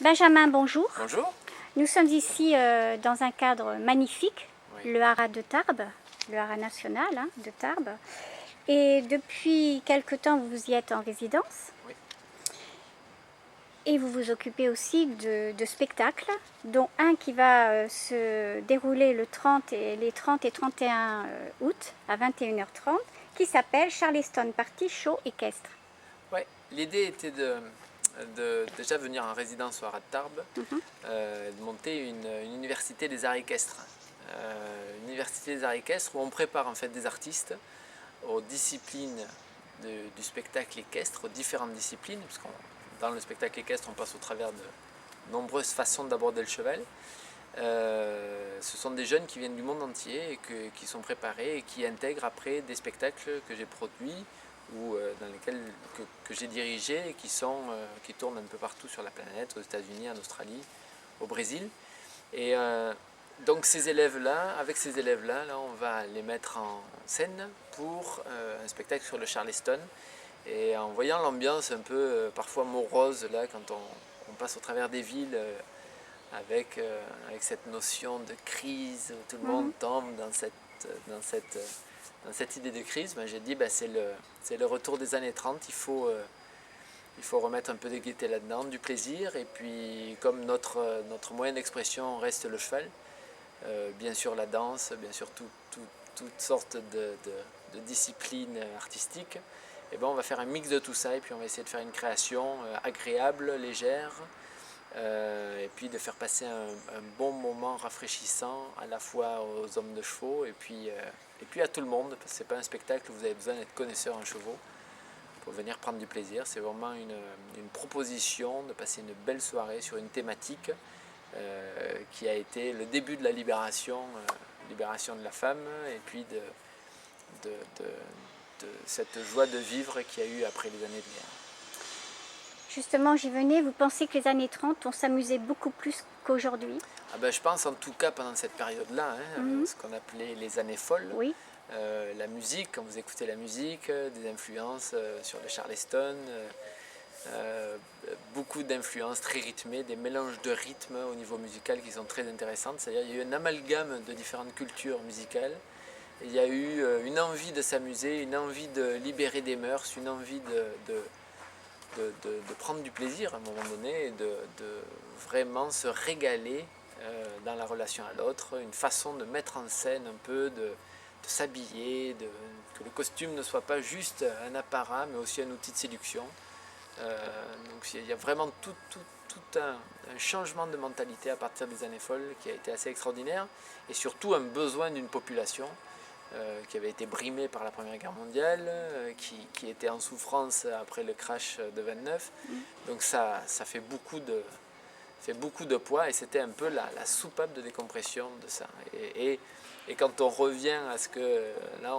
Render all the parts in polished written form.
Benjamin, bonjour. Bonjour. Nous sommes ici dans un cadre magnifique, Oui. le haras de Tarbes, le haras national de Tarbes. Et depuis quelque temps, vous y êtes en résidence. Oui. Et vous vous occupez aussi de spectacles, dont un qui va se dérouler les 30 et 31 août à 21h30, qui s'appelle Charleston Party Show équestre. Ouais. L'idée était de déjà venir en résidence au Haras de Tarbes, de monter une université des arts équestres. Une université des arts équestres où on prépare en fait des artistes aux disciplines du spectacle équestre, aux différentes disciplines, parce que dans le spectacle équestre on passe au travers de nombreuses façons d'aborder le cheval. Ce sont des jeunes qui viennent du monde entier et qui sont préparés et qui intègrent après des spectacles que j'ai produits ou dans lesquels que j'ai dirigés et qui tournent un peu partout sur la planète, aux États-Unis, en Australie, au Brésil. Et donc avec ces élèves-là, là, on va les mettre en scène pour un spectacle sur le Charleston. Et en voyant l'ambiance un peu parfois morose là, quand on passe au travers des villes avec cette notion de crise où tout le monde tombe dans cette idée de crise, ben, j'ai dit c'est le retour des années 30, il faut remettre un peu de gaieté là-dedans, du plaisir, et puis comme notre moyen d'expression reste le cheval, bien sûr la danse, bien sûr toutes sortes de disciplines artistiques, et ben on va faire un mix de tout ça et puis on va essayer de faire une création agréable, légère, et puis de faire passer un bon moment rafraîchissant à la fois aux hommes de chevaux et puis à tout le monde, parce que ce n'est pas un spectacle où vous avez besoin d'être connaisseur en chevaux pour venir prendre du plaisir. C'est vraiment une proposition de passer une belle soirée sur une thématique qui a été le début de la libération de la femme, et puis de cette joie de vivre qu'il y a eu après les années de guerre. Justement, j'y venais, vous pensez que les années 30, on s'amusait beaucoup plus qu'aujourd'hui? Je pense en tout cas pendant cette période-là, ce qu'on appelait les années folles. Oui. La musique, quand vous écoutez la musique, des influences sur le Charleston, beaucoup d'influences très rythmées, des mélanges de rythmes au niveau musical qui sont très intéressantes. C'est-à-dire qu'il y a eu un amalgame de différentes cultures musicales. Et il y a eu une envie de s'amuser, une envie de libérer des mœurs, une envie de prendre du plaisir à un moment donné et de vraiment se régaler dans la relation à l'autre, une façon de mettre en scène un peu, de s'habiller, que le costume ne soit pas juste un apparat mais aussi un outil de séduction. Donc il y a vraiment tout un changement de mentalité à partir des années folles qui a été assez extraordinaire, et surtout un besoin d'une population qui avait été brimée par la Première Guerre mondiale, qui était en souffrance après le crash de 29. Donc ça fait beaucoup de poids, et c'était un peu la soupape de décompression de ça. Et quand on revient à ce que là,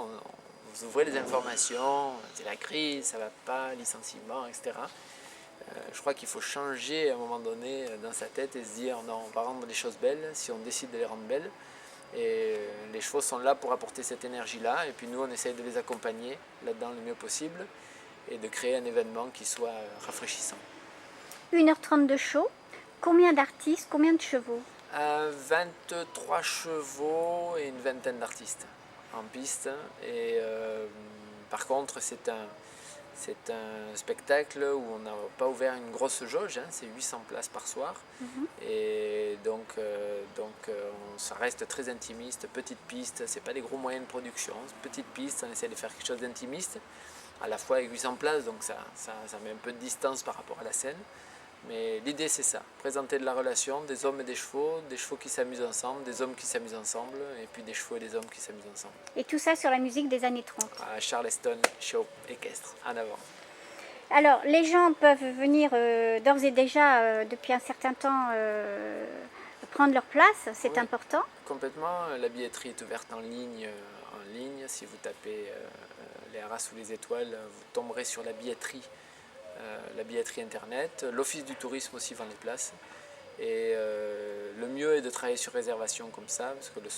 vous ouvrez les informations, c'est la crise, ça va pas, licenciement, etc. Je crois qu'il faut changer à un moment donné dans sa tête et se dire non, on va rendre les choses belles si on décide de les rendre belles. Et les chevaux sont là pour apporter cette énergie-là, et puis nous on essaye de les accompagner là-dedans le mieux possible et de créer un événement qui soit rafraîchissant. 1h30 de show, combien d'artistes, combien de chevaux? 23 chevaux et une vingtaine d'artistes en piste. Et par contre, c'est un spectacle où on n'a pas ouvert une grosse jauge, c'est 800 places par soir. Et donc ça reste très intimiste, petite piste, c'est pas des gros moyens de production, petite piste, on essaie de faire quelque chose d'intimiste, à la fois avec 800 places, donc ça met un peu de distance par rapport à la scène. Mais l'idée c'est ça, présenter de la relation, des hommes et des chevaux qui s'amusent ensemble, des hommes qui s'amusent ensemble, et puis des chevaux et des hommes qui s'amusent ensemble. Et tout ça sur la musique des années 30. À Charleston Show équestre, en avant. Alors, les gens peuvent venir d'ores et déjà, depuis un certain temps, prendre leur place, c'est important. Complètement, la billetterie est ouverte en ligne. Si vous tapez les haras sous les étoiles, vous tomberez sur la billetterie internet. L'office du tourisme aussi vend les places. Et le mieux est de travailler sur réservation comme ça, parce que le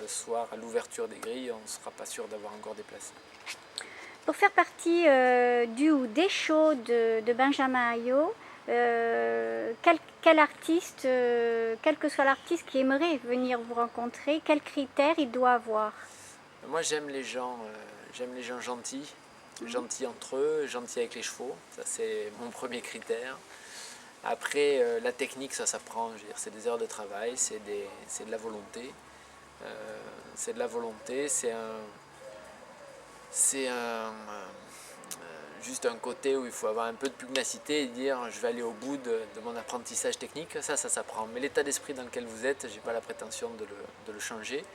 soir à l'ouverture des grilles, on ne sera pas sûr d'avoir encore des places. Pour faire partie du ou des shows de Benjamin Ayot, quel artiste, quel que soit l'artiste qui aimerait venir vous rencontrer, quels critères il doit avoir? Moi j'aime les gens gentils, gentils entre eux, gentils avec les chevaux, ça c'est mon premier critère. Après la technique ça s'apprend, je veux dire, c'est des heures de travail, c'est de la volonté. C'est de la volonté, juste un côté où il faut avoir un peu de pugnacité et dire je vais aller au bout de mon apprentissage technique, ça s'apprend. Mais l'état d'esprit dans lequel vous êtes, j'ai pas la prétention de le changer.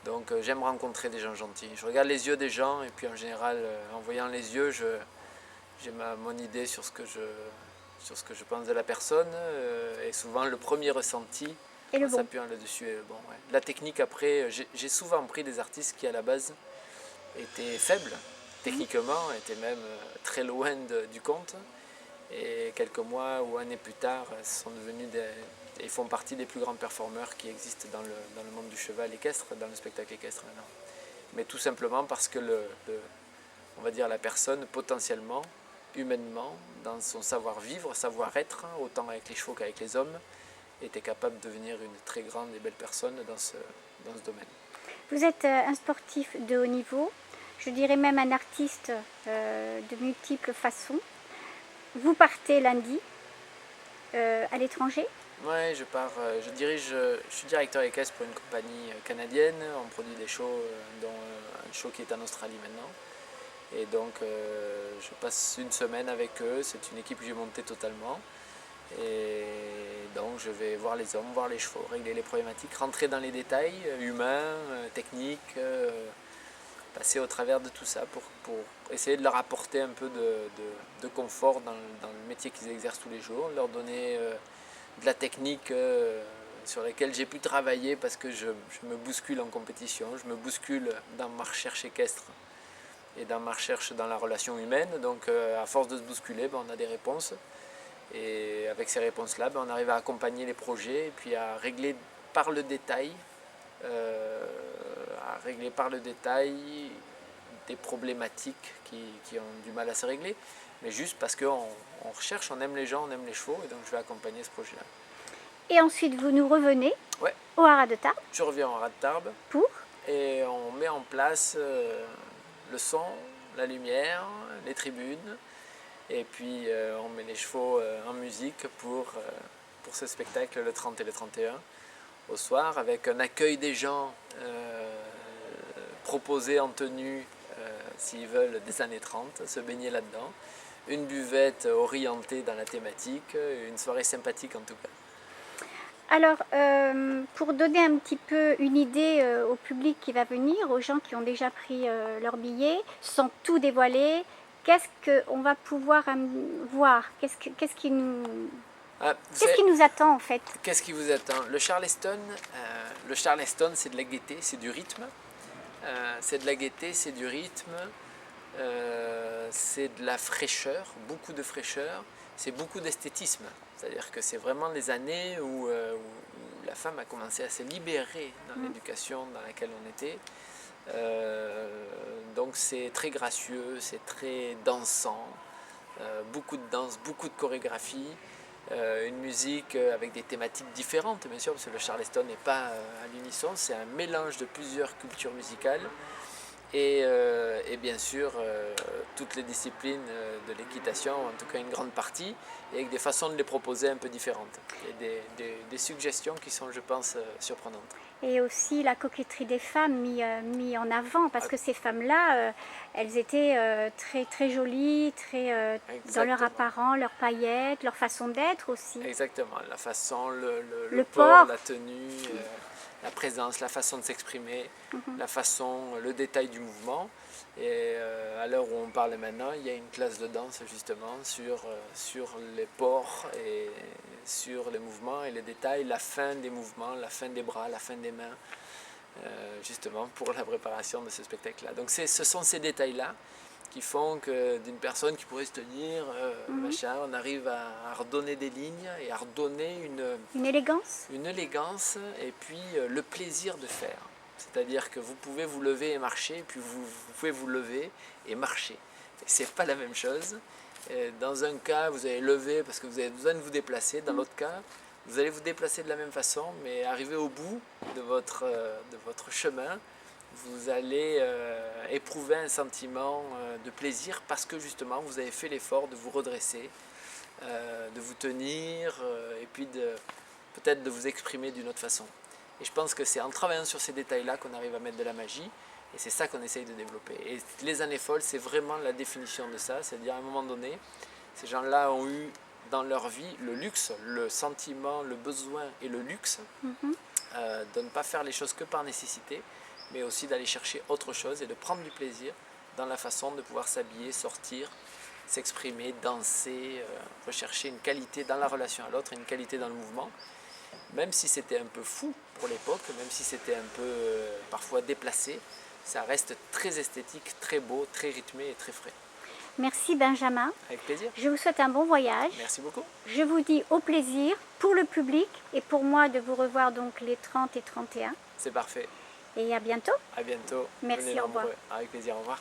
Donc j'aime rencontrer des gens gentils. Je regarde les yeux des gens et puis en général, en voyant les yeux, j'ai mon idée sur ce que je pense de la personne. Et souvent le premier ressenti, Et le en bon. s'appuyant là-dessus, est bon. Ouais. La technique après, j'ai souvent pris des artistes qui à la base étaient faibles, techniquement, étaient même très loin du compte. Et quelques mois ou années plus tard, sont devenus ils font partie des plus grands performeurs qui existent dans le monde du cheval équestre, dans le spectacle équestre maintenant. Mais tout simplement parce que on va dire la personne, potentiellement, humainement, dans son savoir-vivre, savoir-être, autant avec les chevaux qu'avec les hommes, était capable de devenir une très grande et belle personne dans ce domaine. Vous êtes un sportif de haut niveau, je dirais même un artiste de multiples façons. Vous partez lundi à l'étranger. Ouais, je suis directeur équestre pour une compagnie canadienne. On produit des shows, dont un show qui est en Australie maintenant. Et donc, je passe une semaine avec eux. C'est une équipe que j'ai montée totalement. Et donc, je vais voir les hommes, voir les chevaux, régler les problématiques, rentrer dans les détails humains, techniques, passer au travers de tout ça pour essayer de leur apporter un peu de confort dans le métier qu'ils exercent tous les jours, leur donner de la technique sur laquelle j'ai pu travailler parce que je me bouscule en compétition, je me bouscule dans ma recherche équestre et dans ma recherche dans la relation humaine. Donc à force de se bousculer, on a des réponses. Et avec ces réponses-là, on arrive à accompagner les projets et puis à régler par le détail, des problématiques qui ont du mal à se régler. Mais juste parce qu'on recherche, on aime les gens, on aime les chevaux, et donc je vais accompagner ce projet-là. Et ensuite, vous nous revenez Ouais. au Haras de Tarbes. Je reviens au Haras de Tarbes. Pour et on met en place le son, la lumière, les tribunes, et puis on met les chevaux en musique pour ce spectacle le 30 et le 31 au soir, avec un accueil des gens proposés en tenue, s'ils veulent, des années 30, se baigner là-dedans, une buvette orientée dans la thématique, une soirée sympathique en tout cas. Alors, pour donner un petit peu une idée au public qui va venir, aux gens qui ont déjà pris leur billet, sans tout dévoiler, qu'est-ce qu'on va pouvoir voir? Qu'est-ce qui nous attend en fait? Qu'est-ce qui vous attend? Le Charleston, c'est de la gaieté, c'est du rythme. C'est de la gaieté, c'est du rythme, c'est de la fraîcheur, beaucoup de fraîcheur, c'est beaucoup d'esthétisme. C'est-à-dire que c'est vraiment les années où la femme a commencé à se libérer dans l'éducation dans laquelle on était. Donc c'est très gracieux, c'est très dansant, beaucoup de danse, beaucoup de chorégraphie. Une musique avec des thématiques différentes, bien sûr, parce que le Charleston n'est pas à l'unisson, c'est un mélange de plusieurs cultures musicales et bien sûr toutes les disciplines de l'équitation, en tout cas une grande partie, et avec des façons de les proposer un peu différentes et des suggestions qui sont, je pense, surprenantes. Et aussi la coquetterie des femmes mis en avant, parce que ces femmes-là, elles étaient très, très jolies, très dans leur apparent, leurs paillettes, leur façon d'être aussi. Exactement, la façon, le port, la tenue, la présence, la façon de s'exprimer, la façon, le détail du mouvement. Et à l'heure où on parle maintenant, il y a une classe de danse justement sur les ports et sur les mouvements et les détails, la fin des mouvements, la fin des bras, la fin des mains, justement pour la préparation de ce spectacle-là. Donc ce sont ces détails-là qui font que d'une personne qui pourrait se tenir, machin, on arrive à redonner des lignes et à redonner une élégance. Une élégance et puis le plaisir de faire. C'est-à-dire que vous pouvez vous lever et marcher, puis vous pouvez vous lever et marcher. Et c'est pas la même chose. Et dans un cas, vous allez lever parce que vous avez besoin de vous déplacer. Dans l'autre cas, vous allez vous déplacer de la même façon, mais arrivé au bout de votre chemin, vous allez éprouver un sentiment de plaisir parce que justement, vous avez fait l'effort de vous redresser, de vous tenir et puis peut-être de vous exprimer d'une autre façon. Et je pense que c'est en travaillant sur ces détails-là qu'on arrive à mettre de la magie. Et c'est ça qu'on essaye de développer. Et les années folles, c'est vraiment la définition de ça. C'est-à-dire, à un moment donné, ces gens-là ont eu dans leur vie le luxe, le sentiment, le besoin et le luxe de ne pas faire les choses que par nécessité, mais aussi d'aller chercher autre chose et de prendre du plaisir dans la façon de pouvoir s'habiller, sortir, s'exprimer, danser, rechercher une qualité dans la relation à l'autre, une qualité dans le mouvement. Même si c'était un peu fou pour l'époque, même si c'était un peu parfois déplacé, ça reste très esthétique, très beau, très rythmé et très frais. Merci Benjamin. Avec plaisir. Je vous souhaite un bon voyage. Merci beaucoup. Je vous dis au plaisir pour le public et pour moi de vous revoir donc les 30 et 31. C'est parfait. Et à bientôt. À bientôt. Merci, Venez au revoir. nombreux. Avec plaisir, au revoir.